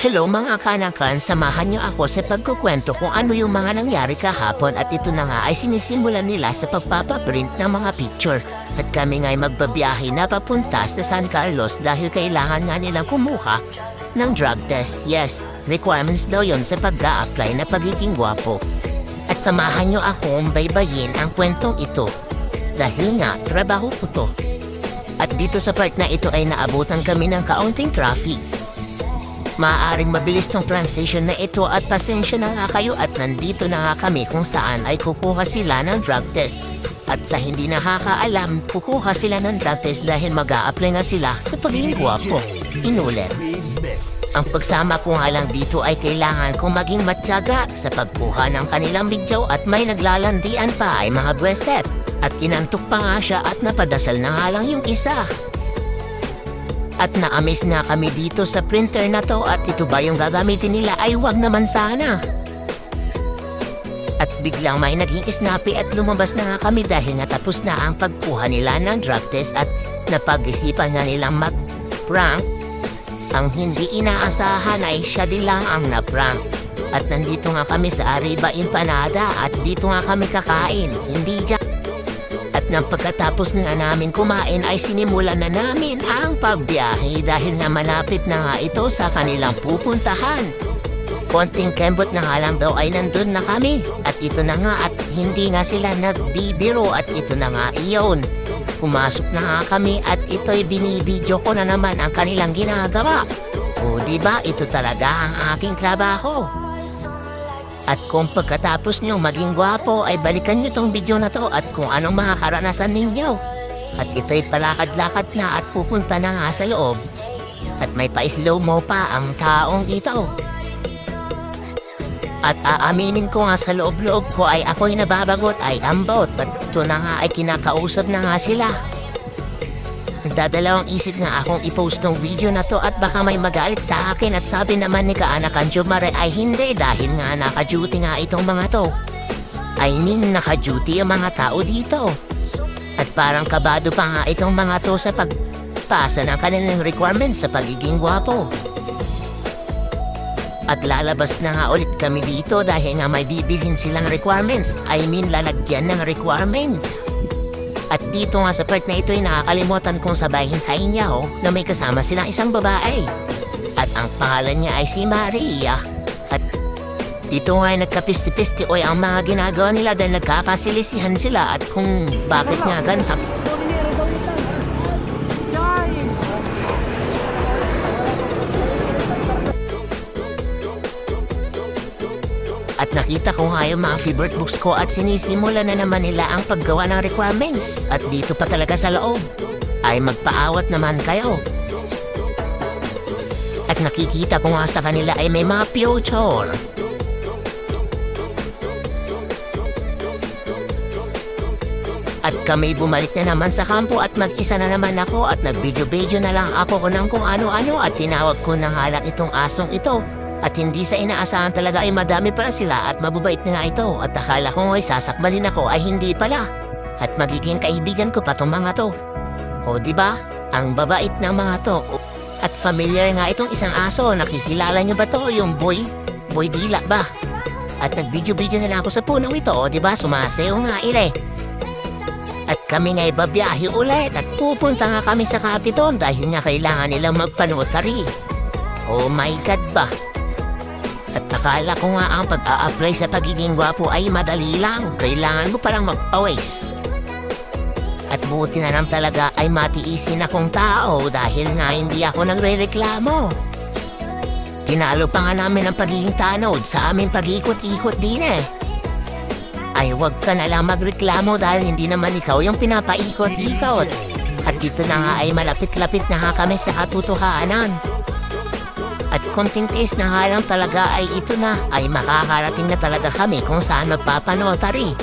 Hello mga kanakan, samahan niyo ako sa pagkukwento kung ano yung mga nangyari kahapon at ito na nga ay sinisimulan nila sa pagpapaprint ng mga picture. At kami nga'y magbabiyahe na papunta sa San Carlos dahil kailangan nga nilang kumuha ng drug test. Yes, requirements daw yon sa pag-a-apply na pagiging gwapo. At samahan niyo akong baybayin ang kwentong ito dahil nga trabaho ko to. At dito sa part na ito ay naabutan kami ng kaunting traffic. Maaaring mabilis tong transition na ito at pasensya na nga kayo at nandito na nga kami kung saan ay kukuha sila ng drug test. At sa hindi nakakaalam, kukuha sila ng drug test dahil mag-a-apply nga sila sa pagiging gwapo. Inulit. Ang pagsama ko nga lang dito ay kailangan kong maging matyaga sa pagkuha ng kanilang video at may naglalandian pa ay mga breast. At inantok pa nga siya at napadasal na nga lang yung isa. At na-amaze na kami dito sa printer na to at ito ba yung gagamitin nila ay wag naman sana. At biglang may naging snappy at lumabas na nga kami dahil natapos na ang pagkuha nila ng drug test at napag-isipan na nilang mag-prank. Ang hindi inaasahan ay siya din lang ang na-prank. At nandito nga kami sa Arriba Empanada at dito nga kami kakain, hindi dyan. At nang pagkatapos nga namin kumain ay sinimulan na namin ang pagbiyahe dahil nga malapit na nga ito sa kanilang pupuntahan. Konting kembot na nga lang daw ay nandun na kami at ito na nga at hindi nga sila nagbibiro at ito na nga iyon. Pumasok na nga kami at ito'y binibidyo ko na naman ang kanilang ginagawa. O diba ito talaga ang aking trabaho. At kung pagkatapos nyo maging gwapo ay balikan nyo tong video na to at kung anong mga karanasan ninyo. At ito'y palakad-lakad na at pupunta na nga sa loob. At may pa-slow mo pa ang taong ito. At aaminin ko nga sa loob-loob ko ay ako'y nababagot ay ambot. At ito na nga ay kinakausap na nga sila. Nagdadalawang isip nga akong i-post tong video na to at baka may magalit sa akin at sabi naman ni kaanakan Jomare ay hindi dahil nga naka-duty nga itong mga to. I mean naka-duty ang mga tao dito. At parang kabado pa nga itong mga to sa pagpasa ng kanilang requirements sa pagiging gwapo. At lalabas na nga ulit kami dito dahil nga may bibilhin silang requirements. I mean lalagyan ng requirements. At dito nga sa part na ito ay nakakalimutan kong sabahin sa inyo na may kasama silang isang babae. At ang pangalan niya ay si Maria. At dito nga ay nagkapisti-pisti o ang mga ginagawa nila dahil nagkakasilisihan sila at kung bakit nga ganito. At nakita ko nga yung mga favorite books ko at sinisimula na naman nila ang paggawa ng requirements. At dito pa talaga sa loob ay magpaawat naman kayo. At nakikita ko nga sa kanila ay may mga future. At kami bumalik na naman sa kampo at mag-isa na naman ako at nag-video-video na lang ako ng kung ano-ano at tinawag ko na nga lang itong asong ito. At hindi sa inaasahan talaga ay madami para sila at mababait na nga ito. At akala ko ay sasakmalin ako ay hindi pala. At magiging kaibigan ko pa tong mga to. O diba? Ang babait ng mga to. At familiar nga itong isang aso. Nakikilala nyo ba to? Yung boy? Boy dila ba? At nag-video-video na lang ako sa punong ito. O diba? Sumasayo nga ile. At kami nga'y babiyahe ulit. At pupunta nga kami sa Capitol dahil nga kailangan nilang magpanotary. Oh my God ba? At akala ko nga ang pag-a-apply sa pagiging gwapo ay madali lang. Kailangan mo palang magpawis. At buti na lang talaga ay matiisin akong tao dahil nga hindi ako nagre-reklamo. Tinalo pa nga namin ang pagiging tanod sa aming pag-ikot-ikot din eh. Ay wag ka na lang magreklamo dahil hindi naman ikaw yung pinapaikot-ikot. At dito na nga ay malapit-lapit na nga kami sa katotohanan. At konting tiis na nga lang talaga ay ito na ay makakarating na talaga kami kung saan magpapanotary.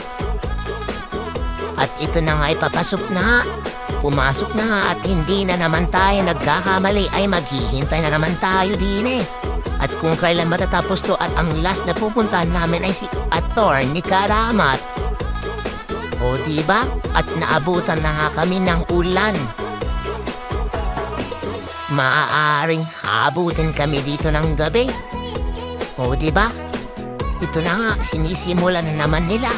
At ito na nga ay papasok na nga. Pumasok na nga at hindi na naman tayo nagkakamali ay maghihintay na naman tayo din eh. At kung kailan matatapos to at ang last na pupuntahan namin ay si Atty. Karamat. O diba? At naabutan na nga kami ng ulan. maaaring habutin kami dito ng gabi. O diba? Ito na nga, sinisimulan na naman nila.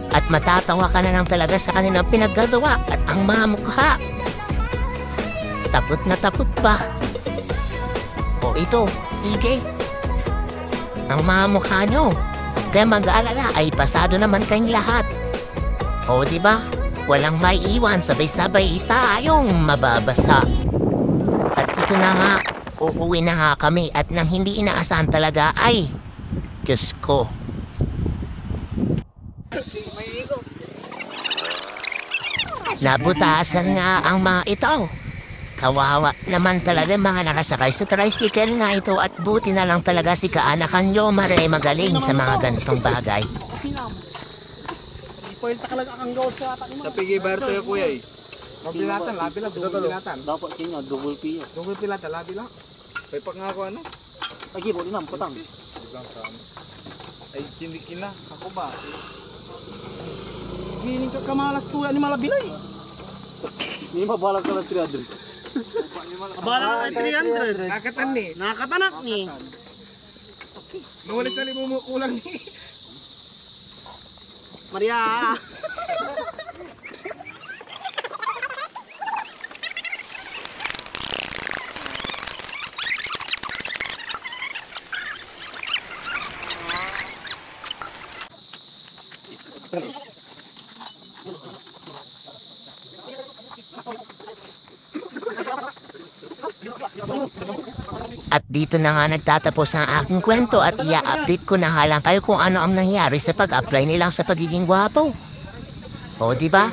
At matatawa ka na lang talaga sa kanilang pinaggagawa at ang mga mukha. Tapot na tapot pa. O ito, sige. Ang mga mukha nyo, kaya mag-aalala ay pasado naman kayong lahat. O diba? Walang may iwan, sabay-sabay tayong mababasa. At ito na nga, uuwi na nga kami at nang hindi inaasahan talaga ay, Diyos ko. Nabutasan nga ang mga ito. Kawawa naman talaga mga nakasakay sa tricycle na ito at buti na lang talaga si kaanakan nyo magaling sa mga ganitong bagay. Sa pigi Berto ya kuya eh. Pilatan, labi lang, double pilatan. Dapat kanya double P. Double pilatan, labi lang. May pangako ano? Lagi boleh nam petang. Ay kindikin na. Ako ba? Giling ka kamalas tuya ni Malabilay. Ni mabalak ka 300. Abala ka 300. Nakatan ni. Nakatanak ni. Mawalis na libo mo kulang ni. Maria. At dito na nga nagtatapos ang aking kwento at i-update ko na nga lang kayo kung ano ang nangyari sa pag-apply nilang sa pagiging gwapo. O diba?